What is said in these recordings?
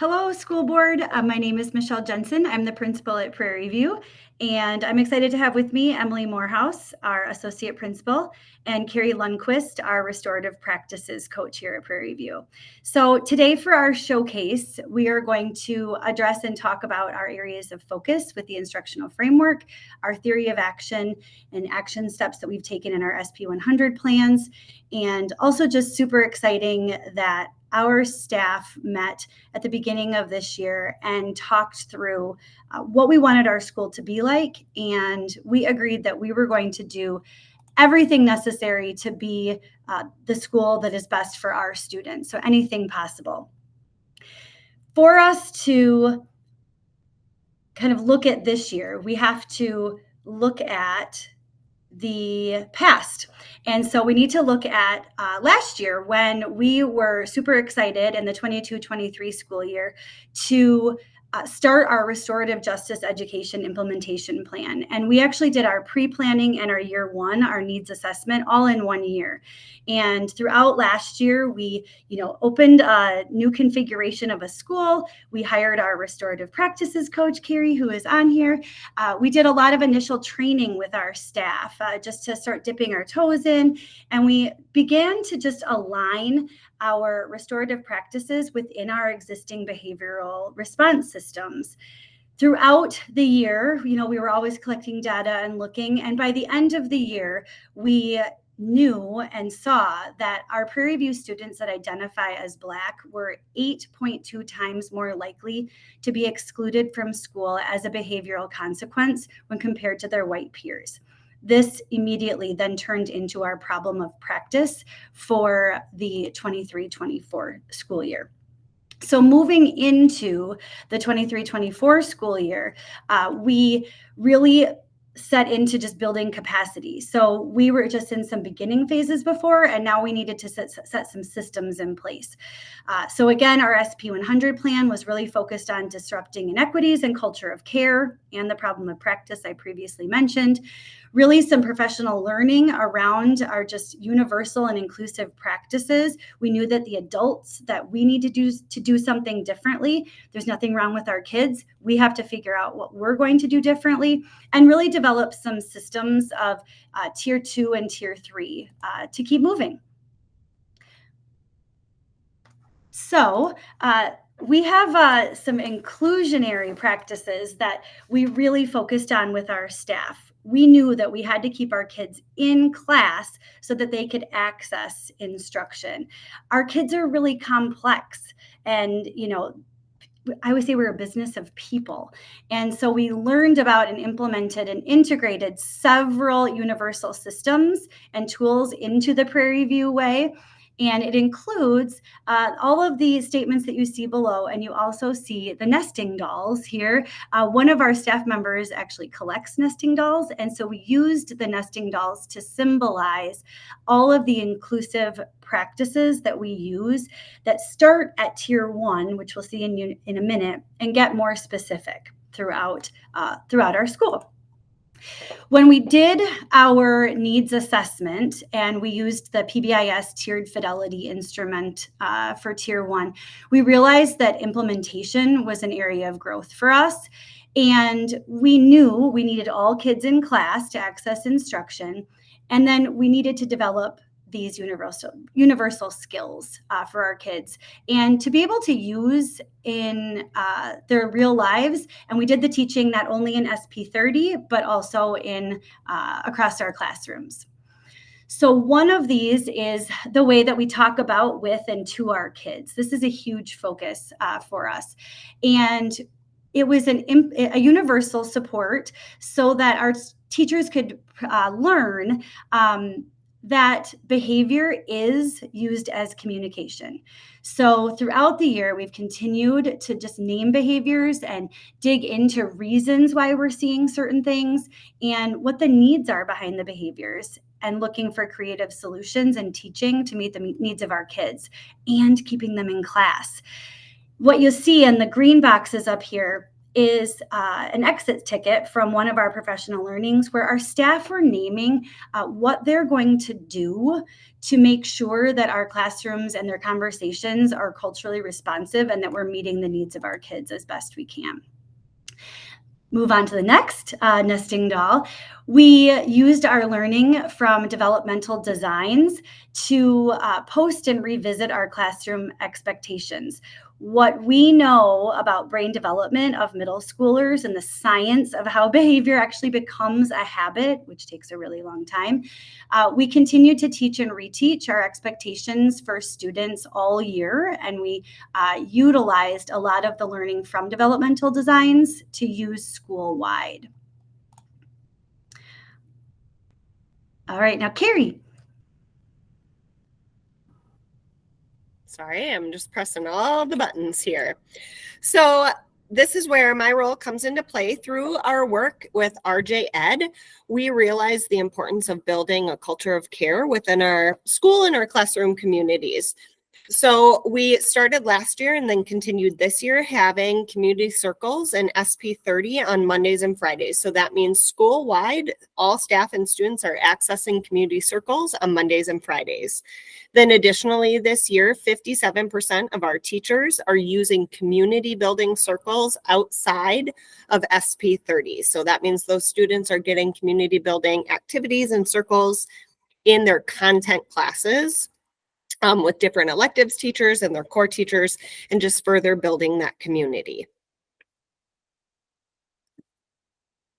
Hello, school board. My name is Michelle Jensen. I'm the principal at Prairie View, and I'm excited to have with me Emily Morehouse, our associate principal, and Carrie Lundquist, our restorative practices coach here at Prairie View. So today for our showcase, we are going to address and talk about our areas of focus with the instructional framework, our theory of action, and action steps that we've taken in our SP 100 plans, and also just super exciting that our staff met at the beginning of this year and talked through what we wanted our school to be like. And we agreed that we were going to do everything necessary to be the school that is best for our students. So anything possible. For us to kind of look at this year, we have to look at the past. And so we need to look at last year when we were super excited in the 22-23 school year to start our restorative justice education implementation plan. And we actually did our pre-planning and our year one, our needs assessment, all in 1 year. And throughout last year, we, opened a new configuration of a school. We hired our restorative practices coach, Carrie, who is on here. We did a lot of initial training with our staff just to start dipping our toes in. And we began to just align our restorative practices within our existing behavioral response systems. Throughout the year, we were always collecting data and looking. And by the end of the year, we knew and saw that our Prairie View students that identify as Black were 8.2 times more likely to be excluded from school as a behavioral consequence when compared to their white peers. This immediately then turned into our problem of practice for the 23-24 school year. So moving into the 23-24 school year, we really set into just building capacity. So we were just in some beginning phases before, and now we needed to set some systems in place. So again, our SP 100 plan was really focused on disrupting inequities and culture of care and the problem of practice I previously mentioned. Really some professional learning around our just universal and inclusive practices. We knew that the adults that we need to do something differently. There's nothing wrong with our kids. We have to figure out what we're going to do differently and really develop some systems of tier 2 and tier 3 to keep moving. So we have some inclusionary practices that we really focused on with our staff. We knew that we had to keep our kids in class so that they could access instruction. Our kids are really complex, and I always say we're a business of people. And so we learned about and implemented and integrated several universal systems and tools into the Prairie View way. And it includes all of the statements that you see below. And you also see the nesting dolls here. One of our staff members actually collects nesting dolls. And so we used the nesting dolls to symbolize all of the inclusive practices that we use that start at tier 1, which we'll see in a minute, and get more specific throughout our school. When we did our needs assessment and we used the PBIS tiered fidelity instrument for tier 1, we realized that implementation was an area of growth for us. And we knew we needed all kids in class to access instruction. And then we needed to develop these universal skills for our kids and to be able to use in their real lives. And we did the teaching not only in SP 30, but also in across our classrooms. So one of these is the way that we talk about with and to our kids. This is a huge focus for us. And it was a universal support so that our teachers could learn that behavior is used as communication. So throughout the year, we've continued to just name behaviors and dig into reasons why we're seeing certain things and what the needs are behind the behaviors, and looking for creative solutions and teaching to meet the needs of our kids and keeping them in class. What you see in the green boxes up here is an exit ticket from one of our professional learnings where our staff were naming what they're going to do to make sure that our classrooms and their conversations are culturally responsive and that we're meeting the needs of our kids as best we can. Move on to the next nesting doll. We used our learning from developmental designs to post and revisit our classroom expectations. What we know about brain development of middle schoolers and the science of how behavior actually becomes a habit, which takes a really long time. We continue to teach and reteach our expectations for students all year, and we utilized a lot of the learning from developmental designs to use school-wide. All right, now Carrie. Sorry, I'm just pressing all the buttons here. So this is where my role comes into play. Through our work with RJ Ed, we realize the importance of building a culture of care within our school and our classroom communities. So we started last year and then continued this year having community circles and SP30 on Mondays and Fridays. So that means school-wide, all staff and students are accessing community circles on Mondays and Fridays. Then additionally this year, 57% of our teachers are using community building circles outside of SP30. So that means those students are getting community building activities and circles in their content classes. With different electives teachers and their core teachers, and just further building that community.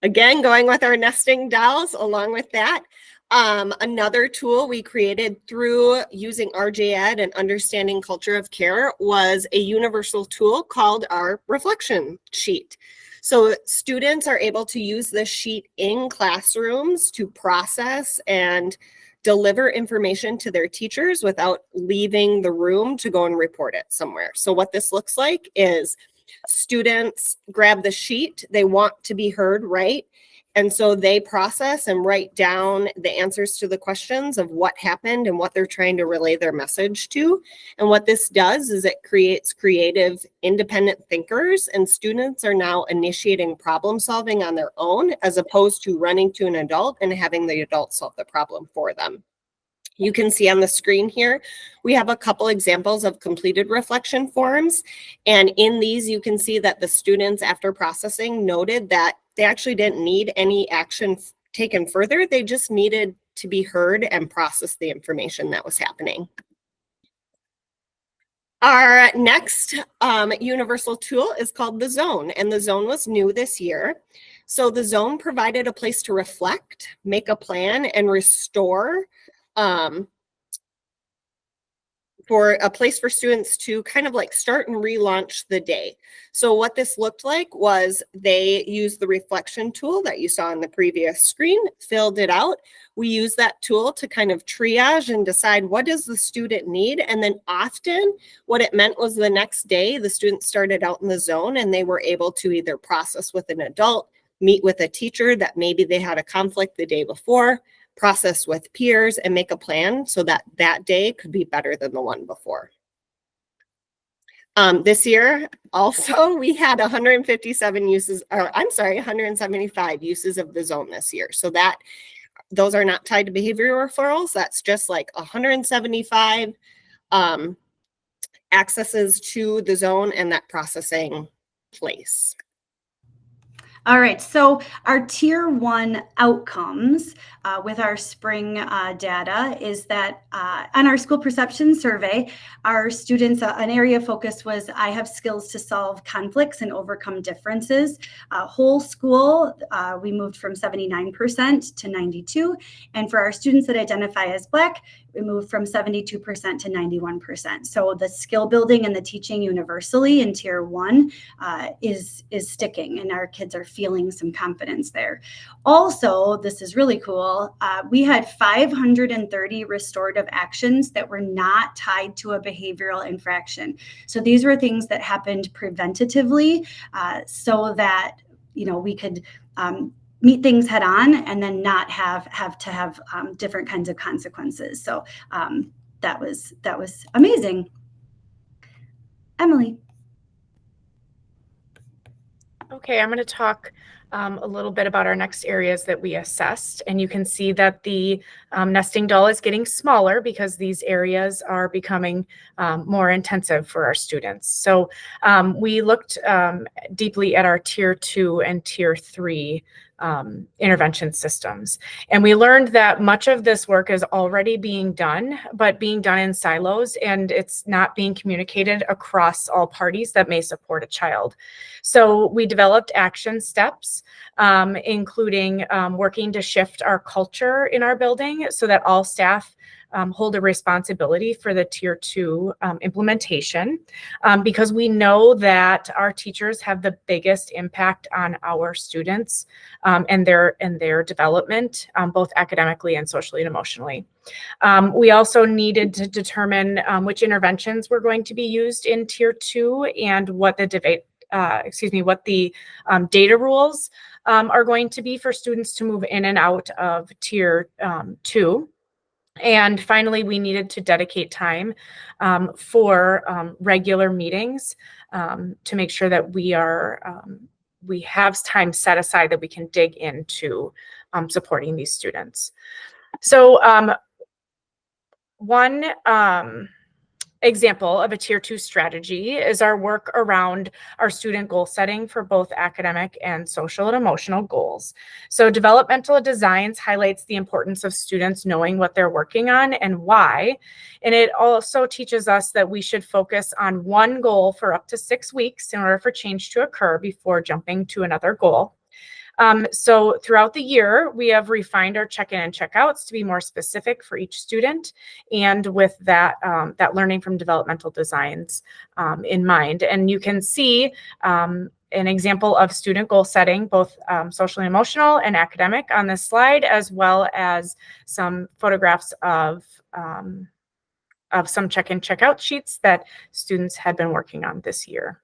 Again, going with our nesting dolls along with that. Another tool we created through using RJ Ed and understanding culture of care was a universal tool called our reflection sheet. So students are able to use this sheet in classrooms to process and deliver information to their teachers without leaving the room to go and report it somewhere. So what this looks like is students grab the sheet, they want to be heard, right? And so they process and write down the answers to the questions of what happened and what they're trying to relay their message to. And what this does is it creates creative, independent thinkers, and students are now initiating problem solving on their own as opposed to running to an adult and having the adult solve the problem for them. You can see on the screen here, we have a couple examples of completed reflection forms. And in these, you can see that the students, after processing, noted that they actually didn't need any action taken further. They just needed to be heard and process the information that was happening. Our next universal tool is called the Zone, and the Zone was new this year. So the Zone provided a place to reflect, make a plan, and restore for a place for students to kind of like start and relaunch the day. So what this looked like was they used the reflection tool that you saw on the previous screen, filled it out. We use that tool to kind of triage and decide what does the student need. And then often what it meant was the next day, the students started out in the Zone and they were able to either process with an adult, meet with a teacher that maybe they had a conflict the day before, process with peers, and make a plan so that that day could be better than the one before. This year, also, we had 175 uses of the Zone this year. So that those are not tied to behavioral referrals. That's just like 175 accesses to the Zone and that processing place. All right, so our tier 1 outcomes with our spring data is that on our school perception survey, our students, an area of focus was I have skills to solve conflicts and overcome differences. Whole school, we moved from 79% to 92%. And for our students that identify as Black, we moved from 72% to 91%. So the skill building and the teaching universally in tier 1 is sticking, and our kids are feeling some confidence there. Also, this is really cool. We had 530 restorative actions that were not tied to a behavioral infraction. So these were things that happened preventatively so that we could meet things head on and then not have to have different kinds of consequences. So that was amazing. Emily. Okay, I'm going to talk a little bit about our next areas that we assessed. And you can see that the nesting doll is getting smaller because these areas are becoming more intensive for our students. So we looked deeply at our Tier 2 and Tier 3 intervention systems. And we learned that much of this work is already being done, but being done in silos, and it's not being communicated across all parties that may support a child. So we developed action steps, including working to shift our culture in our building so that all staff hold a responsibility for the Tier 2 implementation, because we know that our teachers have the biggest impact on our students and their development, both academically and socially and emotionally. We also needed to determine which interventions were going to be used in Tier 2 and what the data rules are going to be for students to move in and out of Tier 2. And finally, we needed to dedicate time for regular meetings to make sure that we have time set aside that we can dig into supporting these students. So one example of a Tier 2 strategy is our work around our student goal setting for both academic and social and emotional goals. So developmental designs highlights the importance of students knowing what they're working on and why. And it also teaches us that we should focus on one goal for up to 6 weeks in order for change to occur before jumping to another goal. So throughout the year, we have refined our check-in and check-outs to be more specific for each student, and with that, that learning from developmental designs in mind. And you can see an example of student goal setting, both social and emotional and academic on this slide, as well as some photographs of some check-in, check-out sheets that students had been working on this year.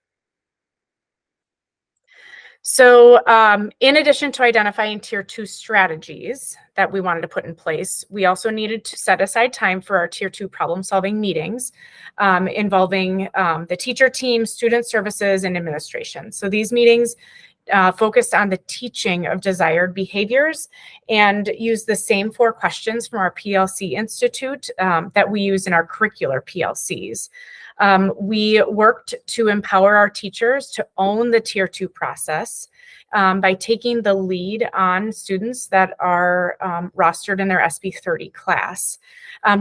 So in addition to identifying Tier 2 strategies that we wanted to put in place, we also needed to set aside time for our Tier 2 problem-solving meetings involving the teacher team, student services, and administration. So these meetings focused on the teaching of desired behaviors and use the same 4 questions from our PLC Institute that we use in our curricular PLCs. We worked to empower our teachers to own the Tier 2 process by taking the lead on students that are rostered in their SB 30 class.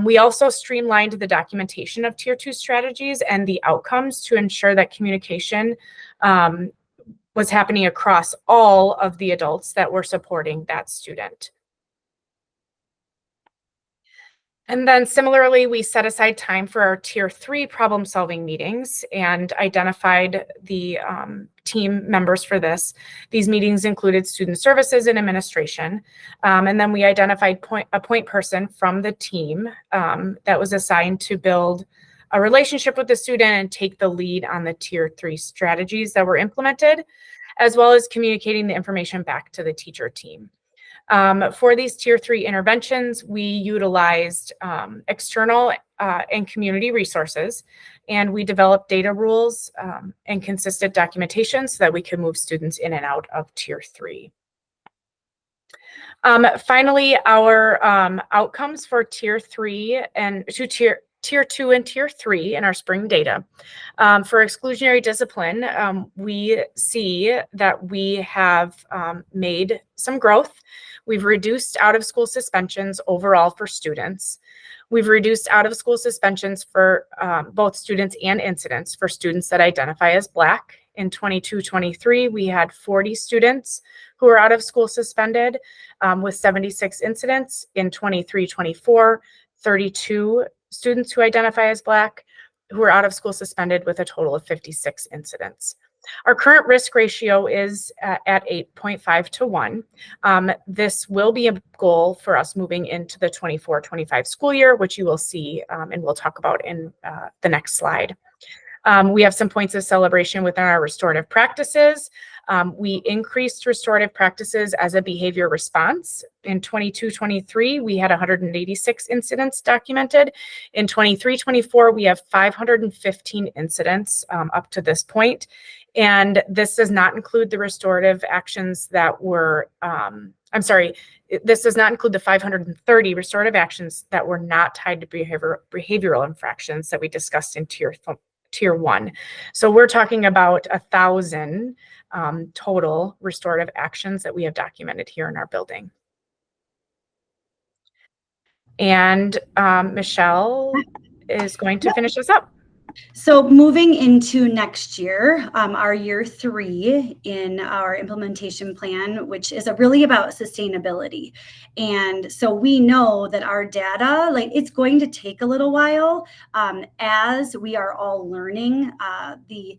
We also streamlined the documentation of Tier 2 strategies and the outcomes to ensure that communication was happening across all of the adults that were supporting that student. And then similarly, we set aside time for our Tier 3 problem-solving meetings and identified the team members for this. These meetings included student services and administration. And then we identified a point person from the team that was assigned to build a relationship with the student and take the lead on the Tier 3 strategies that were implemented, as well as communicating the information back to the teacher team. For these Tier 3 interventions, we utilized external and community resources, and we developed data rules and consistent documentation so that we could move students in and out of Tier 3. Finally, our outcomes for Tier 3 and Tier 2 and Tier 3 in our spring data. For exclusionary discipline, we see that we have made some growth. We've reduced out-of-school suspensions overall for students. We've reduced out-of-school suspensions for both students and incidents for students that identify as Black. In 22-23, we had 40 students who were out of school suspended with 76 incidents. In 23-24, 32 students who identify as Black who are out of school suspended with a total of 56 incidents. Our current risk ratio is at 8.5 to 1. This will be a goal for us moving into the 24-25 school year, which you will see and we'll talk about in the next slide. We have some points of celebration within our restorative practices. We increased restorative practices as a behavior response. In 22-23, we had 186 incidents documented. In 23-24, we have 515 incidents up to this point. And this does not include the restorative actions that were, this does not include the 530 restorative actions that were not tied to behavioral infractions that we discussed in tier 1. So we're talking about 1,000 total restorative actions that we have documented here in our building. And Michelle is going to finish us up. So moving into next year, our year 3 in our implementation plan, which is really about sustainability. And so we know that our data, it's going to take a little while as we are all learning the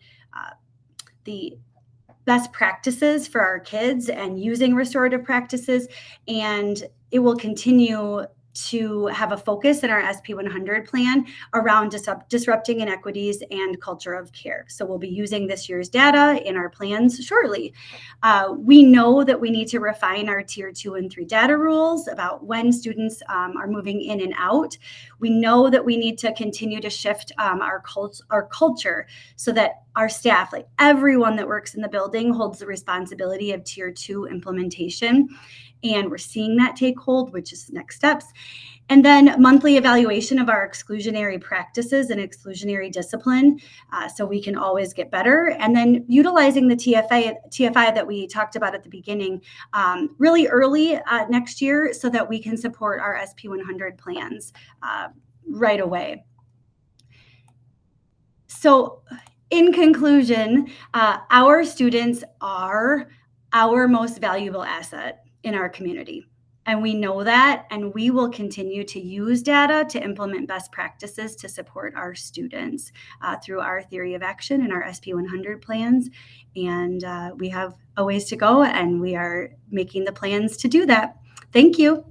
best practices for our kids and using restorative practices. And it will continue to have a focus in our SP100 plan around disrupting inequities and culture of care. So we'll be using this year's data in our plans shortly. We know that we need to refine our tier 2 and 3 data rules about when students are moving in and out. We know that we need to continue to shift our culture so that our staff, everyone that works in the building, holds the responsibility of tier 2 implementation. And we're seeing that take hold, which is next steps. And then monthly evaluation of our exclusionary practices and exclusionary discipline, so we can always get better. And then utilizing the TFI that we talked about at the beginning really early next year so that we can support our SP100 plans right away. So in conclusion, our students are our most valuable asset in our community. And we know that, and we will continue to use data to implement best practices to support our students through our theory of action and our SP100 plans. And we have a ways to go, and we are making the plans to do that. Thank you.